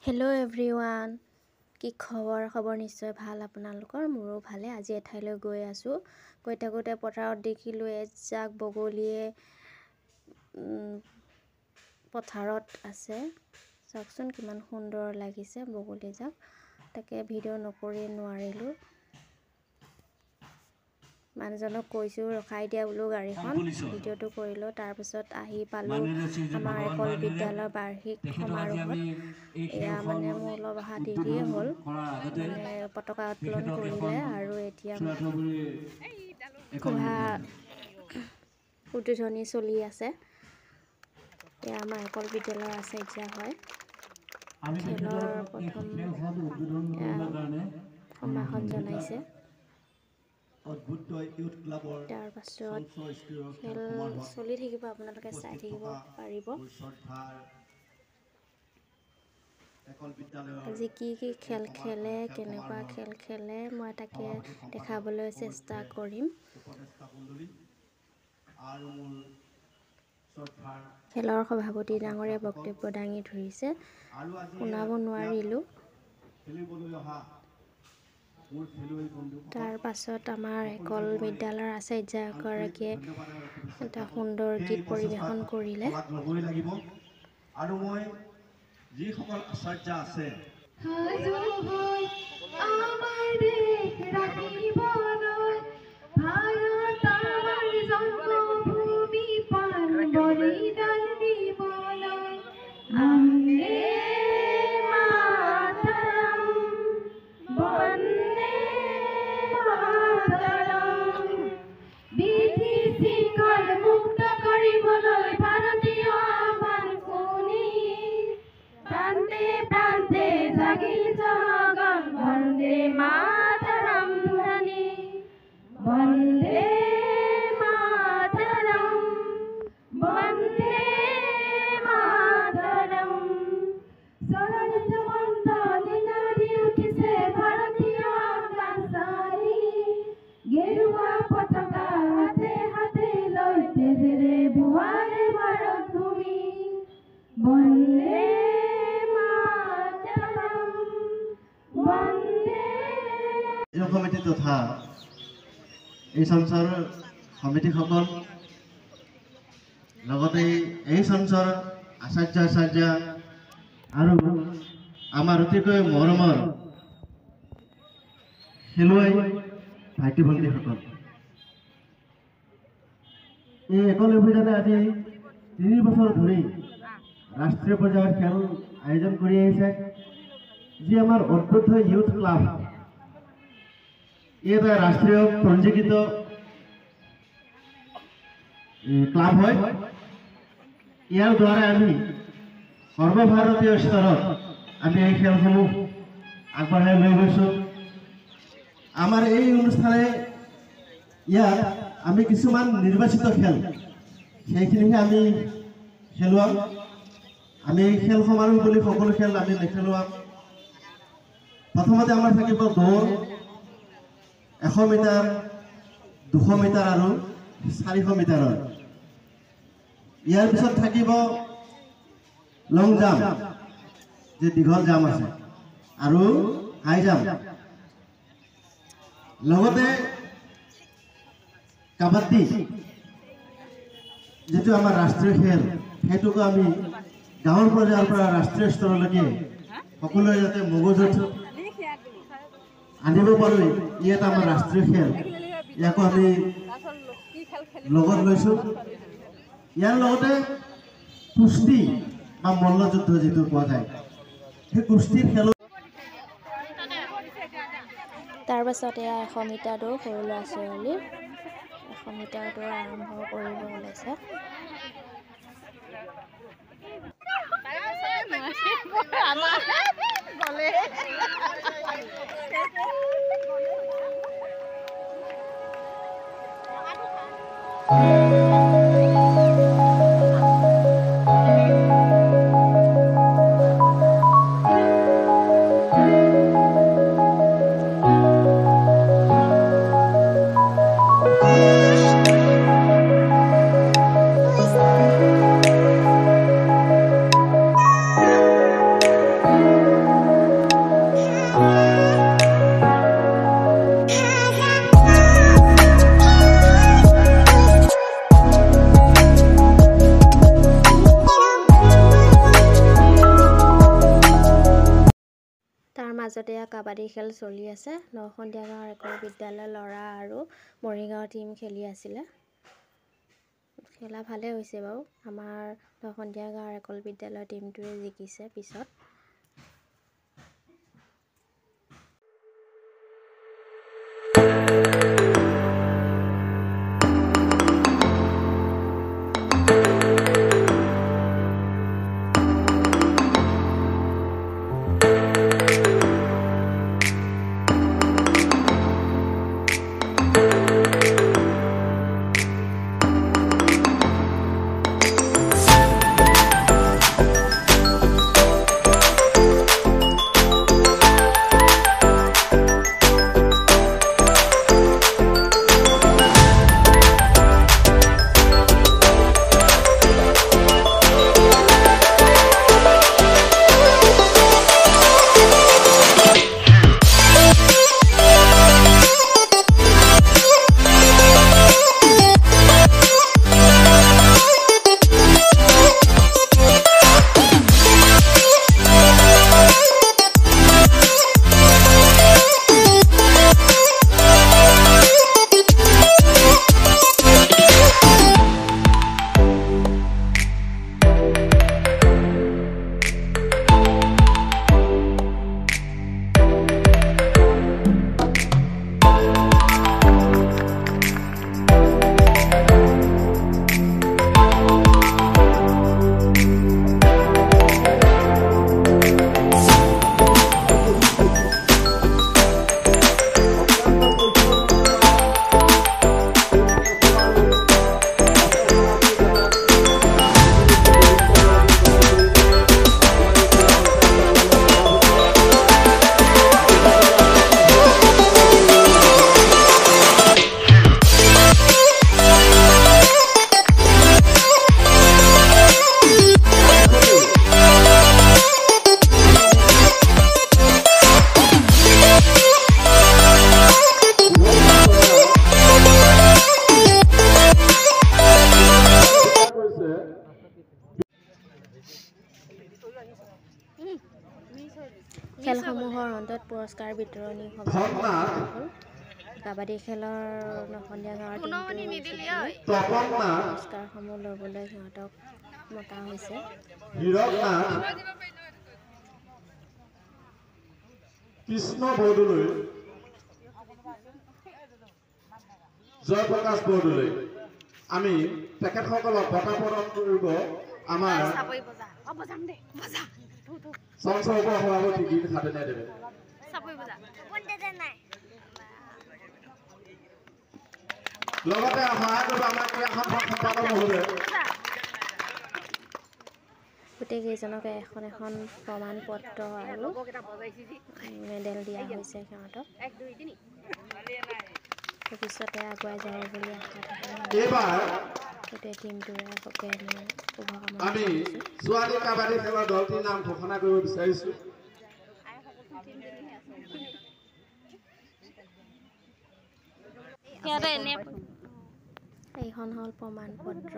Hello' everyone, কি খবৰ নিশ্চয় ভাল আপোনালোকৰ। মোৰো ভালে। আজি এঠাইলৈ গৈ আছোঁ। গৈ থাকোঁতে পথাৰত দেখিলোঁ এজাক বগলীয়ে পথাৰত আছে। চাওকচোন কিমান সুন্দৰ লাগিছে বগলীজাক। তাকে ভিডিঅ' নকৰি নোৱাৰিলোঁ। মানুহজনক কৈছোঁ ৰখাই দিয়া বোলো গাড়ীখন, ভিডিঅ'টো কৰিলোঁ। তাৰপিছত আহি পালোঁ আমাৰ একল বিদ্যালয়ৰ বাৰ্ষিক সমাৰোহত। এয়া মানে মোৰ অলপ অহা দেৰিয়ে হ'ল, মানে পতাকা উত্তোলন কৰিলে আৰু এতিয়া ঘোঁৰা উদ্বোধনী চলি আছে। এয়া আমাৰ একল বিদ্যালয়ৰ আচাৰ্য হয়। খেলৰ প্ৰথম সম্ভাষণ জনাইছে। তাৰ পাছত খেল চলি থাকিব, আপোনালোকে চাই থাকিব পাৰিব। আজি কি খেল খেলে, কেনেকুৱা খেল খেলে মই তাকে দেখাবলৈ চেষ্টা কৰিম। খেলৰ সভাপতি ডাঙৰীয়া বক্তব্য দাঙি ধৰিছে, শুনাব নোৱাৰিলোঁ। তাৰ পাছত আমাৰ একল বিদ্যালয়ৰ আচাৰ্য এগৰাকীয়ে এটা সুন্দৰ গীত পৰিৱেশন কৰিলে। আৰু মই যিসকল আচাৰ্য আছে কমিটি তথা এই সংসাৰৰ সমিতিসকল, লগতে এই সংসাৰৰ আচাৰ্য আৰু আমাৰ অতিকৈ মৰমৰ খেলুৱৈ ভাইটি ভণ্টিসকল, এই একল অভিযানে আজি ৩ বছৰ ধৰি ৰাষ্ট্ৰীয় পৰ্যায়ৰ খেল আয়োজন কৰি আহিছে। যি আমাৰ অদ্ভুত ইউথ ক্লাব, ই এটা ৰাষ্ট্ৰীয় পঞ্জীকৃত ক্লাব হয়। ইয়াৰ দ্বাৰা আমি সৰ্বভাৰতীয় স্তৰত আমি এই খেলসমূহ আগবঢ়াই লৈ গৈছোঁ। আমাৰ এই অনুষ্ঠানে ইয়াত আমি কিছুমান নিৰ্বাচিত খেল, সেইখিনিহে আমি খেলুৱাম। আমি খেল সমাৰোহ বুলি সকলো খেল আমি নেখেলুৱাম। প্ৰথমতে আমাৰ থাকিব দৌৰ 100 মিটাৰ, 200 মিটাৰ আৰু 400 মিটাৰৰ। ইয়াৰ পিছত থাকিব লং জাম্প, যে দীঘল জাম্প আছে, আৰু হাই জাম্প। লগতে কাবাডী, যিটো আমাৰ ৰাষ্ট্ৰীয় খেল, সেইটোকো আমি গাঁৱৰ পৰ্যায়ৰ পৰা ৰাষ্ট্ৰীয় স্তৰলৈকে সকলোৱে যাতে মগজুত আনিব পাৰোঁ। ই এটা আমাৰ ৰাষ্ট্ৰীয় খেল, ইয়াকো আমি লগত লৈছোঁ। ইয়াৰ লগতে কুস্তি বা মল্লযুদ্ধ যিটো কোৱা যায়, সেই কুস্তিৰ খেল। তাৰ পাছত এয়া 100 মিটাৰ দৌৰ, সৰু ল'ৰা ছোৱালী 100 মিটাৰ দৌৰ আৰম্ভ কৰিব ওলাইছে। মাজতে কাবাডী খেল চলি আছে। নসন্ধিয়া গাঁৱৰ একল বিদ্যালয়ৰ ল'ৰা আৰু মৰিগাঁও টীম খেলি আছিলে। খেলা ভালে হৈছে বাৰু। আমাৰ নসন্ধিয়া গাঁৱৰ একল বিদ্যালয়ৰ টীমটোৱে জিকিছে পিছত। খেলসমূহৰ অন্তত পুৰস্কাৰ বিতৰণি সভা হ'ল। কাবাডী খেলৰ নসন্ধিয়া গাঁৱৰ পুৰস্কাৰসমূহ ল'বলৈ সিহঁতক মতা হৈছে। কৃষ্ণ বৰদলৈ, জয়প্ৰকাশ বৰদলৈ, আমি তেখেতসকলক বঁটা প্ৰদান কৰিব আমাৰ চঞ্চল সভাপতি গীত হাতেনে দেবে। লগতে সহায় কৰিব আমাৰ ক্ৰীড়াখন সম্পাদক মহোদয়। গোটেইকেইজনকে এখন এখন প্ৰমাণ পত্ৰ আৰু মেডেল দিয়া হৈছে সিহঁতক। ভৱিষ্যতে আগুৱাই যাব বুলি আশা থাকে। গোটেই টিমটোৰে হকে মই শুভকামনা জনাইছোঁ। ছোৱালী কাবাডী খেলৰ দলটিৰ নাম ঘোষণা কৰিব বিচাৰিছোঁ। এইখন হ'ল প্ৰমাণ পত্ৰ।